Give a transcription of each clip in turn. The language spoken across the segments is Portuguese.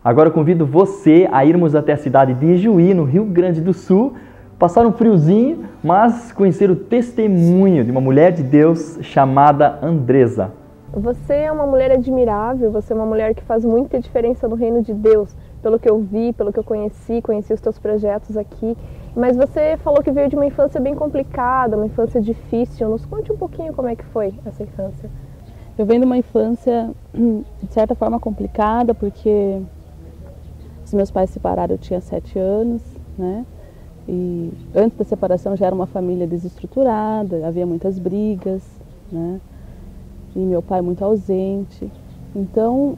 Agora eu convido você a irmos até a cidade de Ijuí, no Rio Grande do Sul, passar um friozinho, mas conhecer o testemunho de uma mulher de Deus chamada Andresa. Você é uma mulher admirável, você é uma mulher que faz muita diferença no reino de Deus, pelo que eu vi, pelo que eu conheci os teus projetos aqui. Mas você falou que veio de uma infância bem complicada, uma infância difícil. Nos conte um pouquinho como é que foi essa infância. Eu venho de uma infância, de certa forma, complicada, porque os meus pais se separaram, eu tinha 7 anos, né? E antes da separação já era uma família desestruturada, havia muitas brigas, né? E meu pai muito ausente. Então,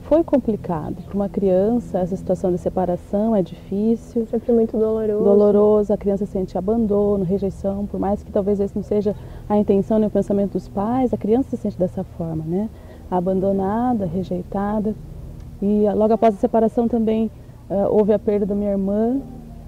foi complicado. Para uma criança, essa situação de separação é difícil. Sempre muito doloroso. Doloroso, a criança sente abandono, rejeição, por mais que talvez esse não seja a intenção nem o pensamento dos pais, a criança se sente dessa forma, né? Abandonada, rejeitada. E logo após a separação também houve a perda da minha irmã,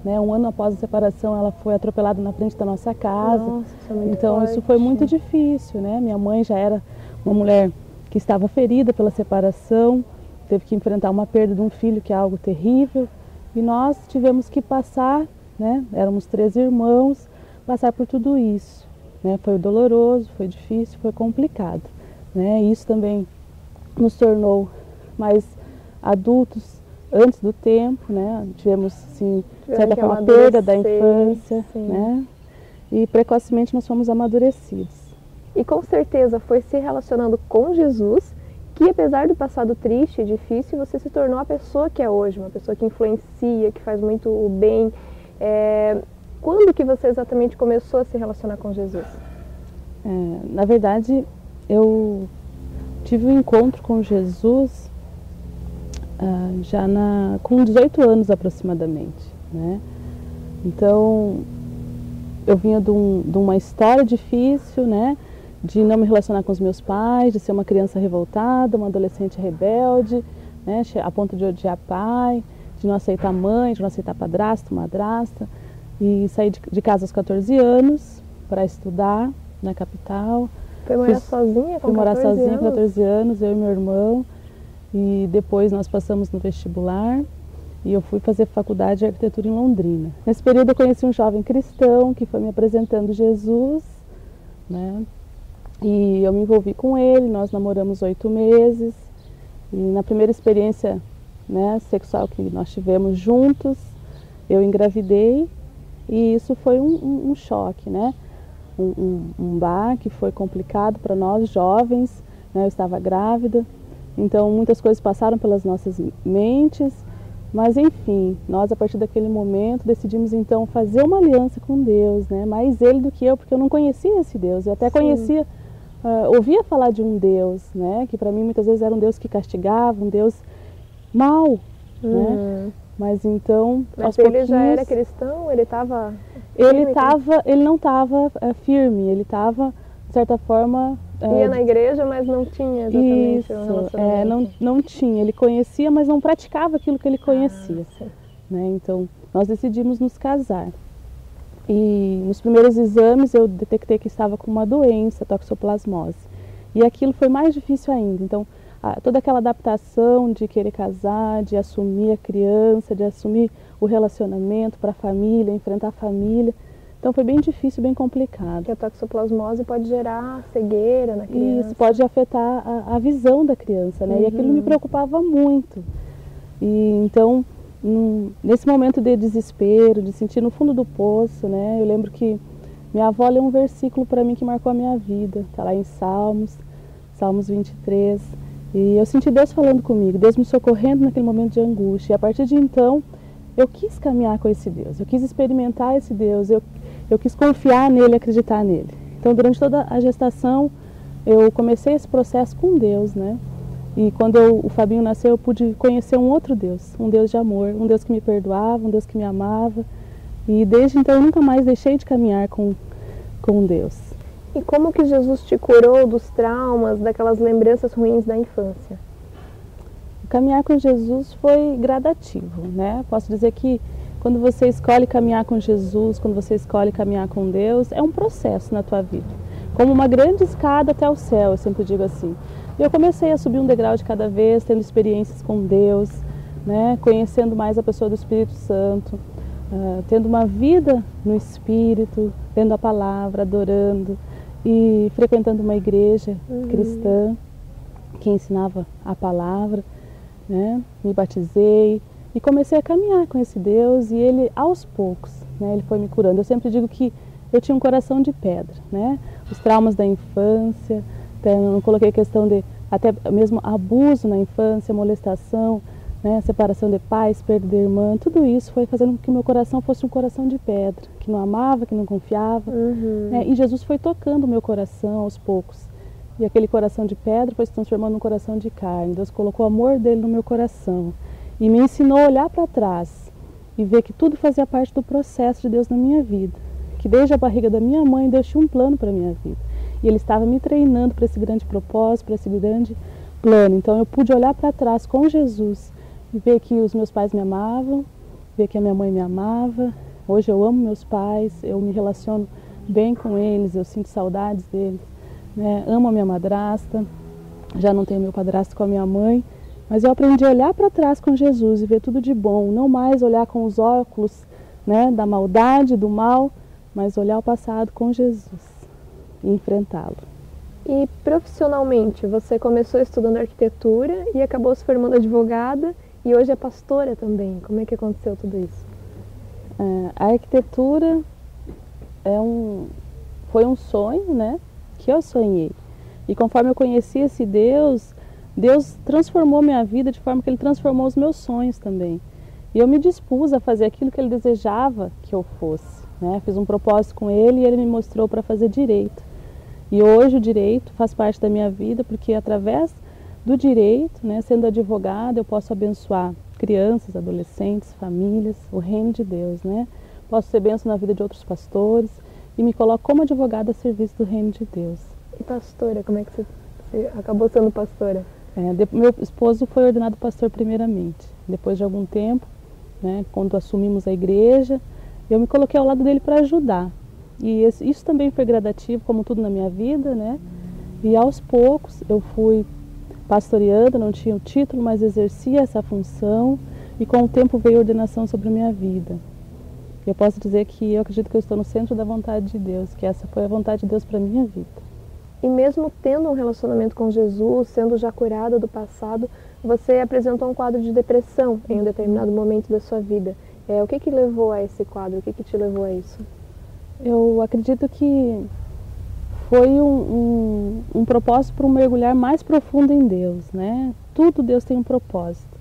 né? 1 ano após a separação ela foi atropelada na frente da nossa casa. Nossa, isso é muito então forte. Isso foi muito difícil, né? Minha mãe já era uma mulher que estava ferida pela separação, teve que enfrentar uma perda de um filho, que é algo terrível, e nós tivemos que passar, né? Éramos 3 irmãos, passar por tudo isso, né? Foi doloroso, foi difícil, foi complicado, né? Isso também nos tornou mais adultos antes do tempo, né? Tivemos, sim, de certa forma, a perda da infância, né? E precocemente nós fomos amadurecidos. E com certeza foi se relacionando com Jesus que, apesar do passado triste e difícil, você se tornou a pessoa que é hoje, uma pessoa que influencia, que faz muito o bem. Quando que você exatamente começou a se relacionar com Jesus? Na verdade, eu tive um encontro com Jesus já com 18 anos aproximadamente, né? Então, eu vinha de uma história difícil, né? De não me relacionar com os meus pais, de ser uma criança revoltada, uma adolescente rebelde, né? A ponto de odiar pai, de não aceitar mãe, de não aceitar padrasto, madrasta. E saí de casa aos 14 anos para estudar na capital. Foi morar sozinha com 14 anos? Fui morar sozinha com 14 anos, eu e meu irmão. E depois nós passamos no vestibular e eu fui fazer faculdade de arquitetura em Londrina. Nesse período eu conheci um jovem cristão que foi me apresentando Jesus, né? E eu me envolvi com ele, nós namoramos 8 meses. E na primeira experiência, né, sexual que nós tivemos juntos, eu engravidei e isso foi um choque, né? Um baque, foi complicado para nós jovens, né? Eu estava grávida. Então, muitas coisas passaram pelas nossas mentes, mas enfim, nós a partir daquele momento decidimos então fazer uma aliança com Deus, né? Mais ele do que eu, porque eu não conhecia esse Deus, eu até conhecia, ouvia falar de um Deus, né? Que para mim muitas vezes era um Deus que castigava, um Deus mau, né? Mas então, aos pouquinhos... Ele já era cristão? Ele estava... Ele não estava firme, ele estava, de certa forma... Ia na igreja, mas não tinha exatamente um relacionamento. Não tinha. Ele conhecia, mas não praticava aquilo que ele conhecia. Né? Então, nós decidimos nos casar. E nos primeiros exames eu detectei que estava com uma doença, toxoplasmose. E aquilo foi mais difícil ainda. Então, toda aquela adaptação de querer casar, de assumir a criança, de assumir o relacionamento para a família, enfrentar a família. Então foi bem difícil, bem complicado. Porque a toxoplasmose pode gerar cegueira na criança. Isso pode afetar a visão da criança, né? E aquilo me preocupava muito. E então, nesse momento de desespero, de sentir no fundo do poço, né? Eu lembro que minha avó leu um versículo para mim que marcou a minha vida. Está lá em Salmos 23. E eu senti Deus falando comigo, Deus me socorrendo naquele momento de angústia. E a partir de então, eu quis caminhar com esse Deus, eu quis experimentar esse Deus, eu quis confiar nele, acreditar nele. Então, durante toda a gestação, eu comecei esse processo com Deus, né? E quando o Fabinho nasceu, eu pude conhecer um outro Deus, um Deus de amor, um Deus que me perdoava, um Deus que me amava. E desde então, eu nunca mais deixei de caminhar com Deus. E como que Jesus te curou dos traumas, daquelas lembranças ruins da infância? Caminhar com Jesus foi gradativo, né? Posso dizer que quando você escolhe caminhar com Jesus, quando você escolhe caminhar com Deus, é um processo na tua vida. Como uma grande escada até o céu, eu sempre digo assim. E eu comecei a subir um degrau de cada vez, tendo experiências com Deus, né? Conhecendo mais a pessoa do Espírito Santo, tendo uma vida no Espírito, lendo a palavra, adorando e frequentando uma igreja cristã que ensinava a palavra, né? Me batizei e comecei a caminhar com esse Deus e Ele, aos poucos, né? Ele foi me curando. Eu sempre digo que eu tinha um coração de pedra, né? Os traumas da infância, não coloquei a questão de até mesmo abuso na infância, molestação, né? Separação de pais, perda de irmã, tudo isso foi fazendo com que o meu coração fosse um coração de pedra, que não amava, que não confiava, né? E Jesus foi tocando o meu coração aos poucos. E aquele coração de pedra foi se transformando num coração de carne. Deus colocou o amor dele no meu coração e me ensinou a olhar para trás e ver que tudo fazia parte do processo de Deus na minha vida. Que desde a barriga da minha mãe Deus tinha um plano para a minha vida. E Ele estava me treinando para esse grande propósito, para esse grande plano. Então eu pude olhar para trás com Jesus e ver que os meus pais me amavam, ver que a minha mãe me amava. Hoje eu amo meus pais, eu me relaciono bem com eles, eu sinto saudades deles, né? Amo a minha madrasta, já não tenho meu padrasto com a minha mãe, mas eu aprendi a olhar para trás com Jesus e ver tudo de bom, não mais olhar com os óculos, né, da maldade, do mal, mas olhar o passado com Jesus e enfrentá-lo. E profissionalmente, você começou estudando arquitetura e acabou se formando advogada e hoje é pastora também. Como é que aconteceu tudo isso? A arquitetura foi um sonho, né, que eu sonhei. E conforme eu conheci esse Deus, Deus transformou minha vida de forma que Ele transformou os meus sonhos também. E eu me dispus a fazer aquilo que Ele desejava que eu fosse, né? Fiz um propósito com Ele e Ele me mostrou para fazer direito. E hoje o direito faz parte da minha vida porque através do direito, né, sendo advogada, eu posso abençoar crianças, adolescentes, famílias, o reino de Deus, né? Posso ser bênção na vida de outros pastores e me coloco como advogada a serviço do reino de Deus. E pastora, como é que você acabou sendo pastora? Meu esposo foi ordenado pastor primeiramente. Depois de algum tempo, né, quando assumimos a igreja, eu me coloquei ao lado dele para ajudar. E isso também foi gradativo, como tudo na minha vida, né? E aos poucos eu fui pastoreando, não tinha o título, mas exercia essa função e com o tempo veio a ordenação sobre a minha vida. Eu posso dizer que eu acredito que eu estou no centro da vontade de Deus, que essa foi a vontade de Deus para a minha vida. E mesmo tendo um relacionamento com Jesus, sendo já curada do passado, você apresentou um quadro de depressão em um determinado momento da sua vida. O que levou a esse quadro? O que te levou a isso? Eu acredito que foi um propósito para um mergulhar mais profundo em Deus, né? Tudo Deus tem um propósito.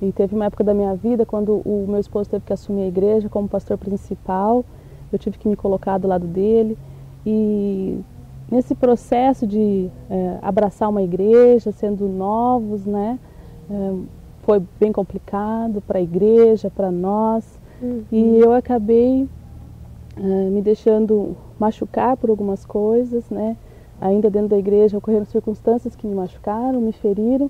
E teve uma época da minha vida quando o meu esposo teve que assumir a igreja como pastor principal, eu tive que me colocar do lado dele e nesse processo de abraçar uma igreja, sendo novos, né? Foi bem complicado para a igreja, para nós, e eu acabei me deixando machucar por algumas coisas, né? Ainda dentro da igreja ocorreram circunstâncias que me machucaram, me feriram,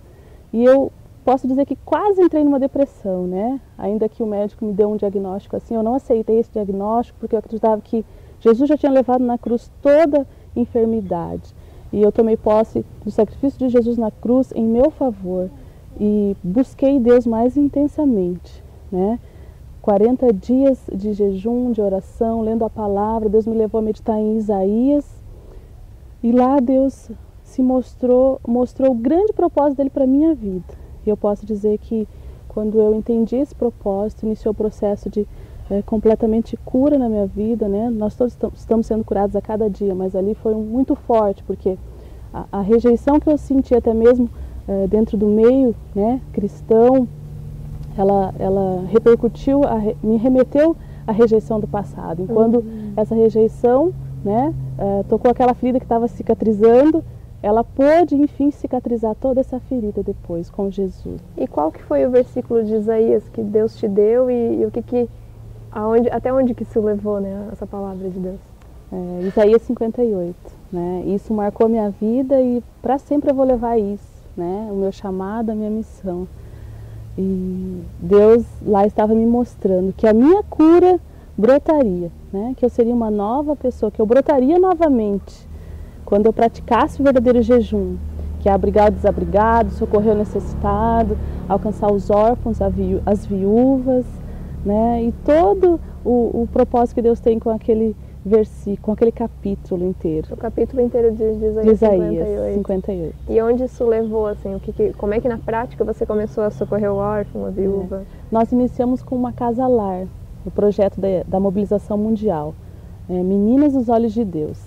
e eu posso dizer que quase entrei numa depressão, né? Ainda que o médico me deu um diagnóstico assim, eu não aceitei esse diagnóstico porque eu acreditava que Jesus já tinha levado na cruz toda enfermidade. E eu tomei posse do sacrifício de Jesus na cruz em meu favor e busquei Deus mais intensamente, né? 40 dias de jejum, de oração, lendo a palavra, Deus me levou a meditar em Isaías e lá Deus se mostrou o grande propósito dele para a minha vida. E eu posso dizer que quando eu entendi esse propósito, iniciou o processo de completamente cura na minha vida, né? Nós todos estamos sendo curados a cada dia, mas ali foi muito forte, porque a rejeição que eu senti até mesmo dentro do meio, né, cristão, ela repercutiu, me remeteu à rejeição do passado. E quando essa rejeição, né, tocou aquela ferida que estava cicatrizando, ela pôde, enfim, cicatrizar toda essa ferida depois com Jesus. E qual que foi o versículo de Isaías que Deus te deu e até onde que se levou, né, essa palavra de Deus? Isaías 58, né? Isso marcou a minha vida e para sempre eu vou levar isso, né? O meu chamado, a minha missão. E Deus lá estava me mostrando que a minha cura brotaria, né? Que eu seria uma nova pessoa, que eu brotaria novamente quando eu praticasse o verdadeiro jejum que é abrigar o desabrigado, socorrer o necessitado, alcançar os órfãos, as viúvas, né? E todo o propósito que Deus tem com aquele versículo, com aquele capítulo inteiro. O capítulo inteiro de Isaías 58. E onde isso levou, assim, como é que na prática você começou a socorrer o órfão, a viúva? Nós iniciamos com uma casa-lar, o projeto da mobilização mundial, Meninas dos Olhos de Deus.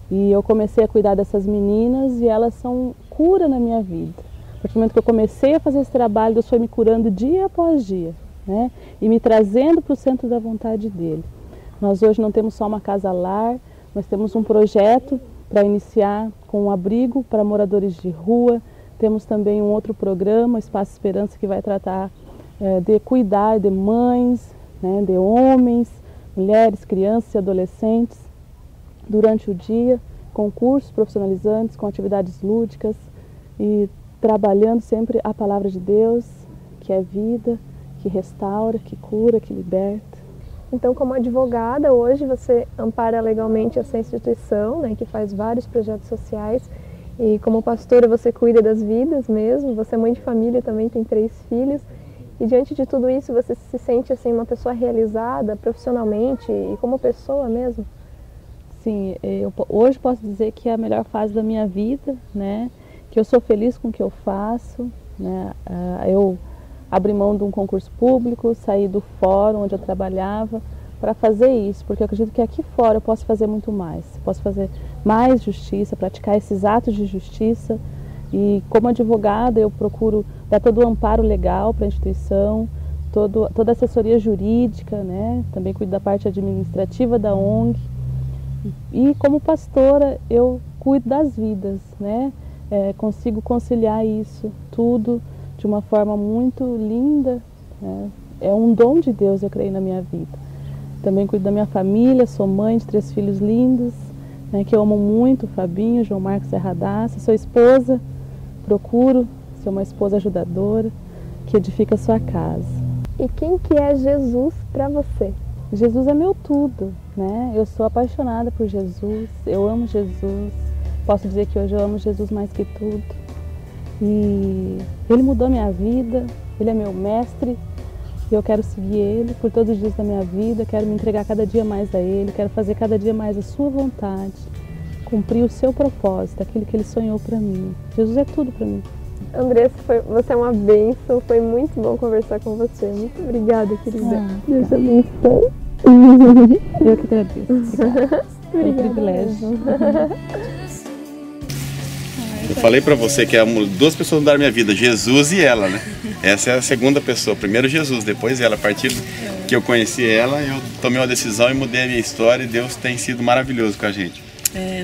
E eu comecei a cuidar dessas meninas e elas são cura na minha vida. A partir do momento que eu comecei a fazer esse trabalho, Deus foi me curando dia após dia, né? E me trazendo para o centro da vontade dele. Nós hoje não temos só uma casa-lar, nós temos um projeto para iniciar com um abrigo para moradores de rua. Temos também um outro programa, Espaço Esperança, que vai tratar de cuidar de mães, né, de homens, mulheres, crianças e adolescentes durante o dia, com cursos profissionalizantes, com atividades lúdicas e trabalhando sempre a palavra de Deus, que é vida, que restaura, que cura, que liberta. Então, como advogada, hoje você ampara legalmente essa instituição, né, que faz vários projetos sociais, e como pastora você cuida das vidas mesmo, você é mãe de família também, tem 3 filhos, e diante de tudo isso você se sente assim uma pessoa realizada profissionalmente e como pessoa mesmo? Sim, eu hoje posso dizer que é a melhor fase da minha vida, né, que eu sou feliz com o que eu faço, né, eu abri mão de um concurso público, saí do fórum onde eu trabalhava para fazer isso, porque eu acredito que aqui fora eu posso fazer muito mais. Posso fazer mais justiça, praticar esses atos de justiça. E como advogada eu procuro dar todo o amparo legal para a instituição, toda a assessoria jurídica, né? Também cuido da parte administrativa da ONG. E como pastora eu cuido das vidas, né? Consigo conciliar isso tudo de uma forma muito linda, né? É um dom de Deus, eu creio, na minha vida. Também cuido da minha família, sou mãe de 3 filhos lindos, né, que eu amo muito, o Fabinho, João Marcos e a Radassa. Sou esposa, procuro ser uma esposa ajudadora, que edifica a sua casa. E quem que é Jesus para você? Jesus é meu tudo, né? Eu sou apaixonada por Jesus, eu amo Jesus. Posso dizer que hoje eu amo Jesus mais que tudo. E ele mudou minha vida, ele é meu mestre, e eu quero seguir ele por todos os dias da minha vida, quero me entregar cada dia mais a ele, quero fazer cada dia mais a sua vontade, cumprir o seu propósito, aquilo que ele sonhou para mim. Jesus é tudo para mim. Andressa, você é uma bênção, foi muito bom conversar com você. Muito obrigada, querida. Deus abençoe. Eu que agradeço. É um privilégio. Eu falei pra você que 2 pessoas mudaram minha vida, Jesus e ela, né? Essa é a segunda pessoa. Primeiro Jesus, depois ela. A partir que eu conheci ela, eu tomei uma decisão e mudei a minha história, e Deus tem sido maravilhoso com a gente.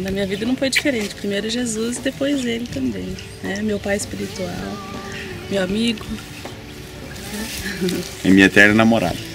Na minha vida não foi diferente. Primeiro Jesus e depois ele também, né? Meu pai espiritual, meu amigo. E minha eterna namorada.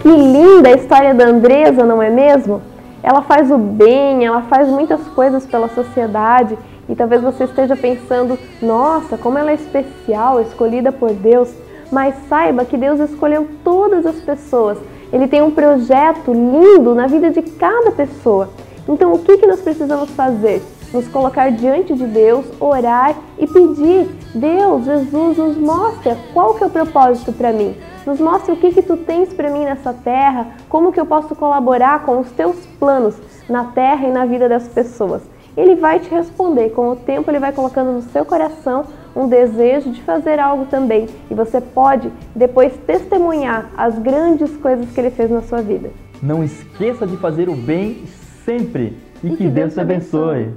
Que linda a história da Andressa, não é mesmo? Ela faz o bem, ela faz muitas coisas pela sociedade e talvez você esteja pensando, nossa, como ela é especial, escolhida por Deus. Mas saiba que Deus escolheu todas as pessoas. Ele tem um projeto lindo na vida de cada pessoa. Então o que nós precisamos fazer? Nos colocar diante de Deus, orar e pedir, Deus, Jesus, nos mostra qual que é o propósito para mim. Nos mostra o que tu tens para mim nessa terra, como que eu posso colaborar com os teus planos na terra e na vida das pessoas. Ele vai te responder, com o tempo ele vai colocando no seu coração um desejo de fazer algo também. E você pode depois testemunhar as grandes coisas que ele fez na sua vida. Não esqueça de fazer o bem sempre e que Deus te abençoe.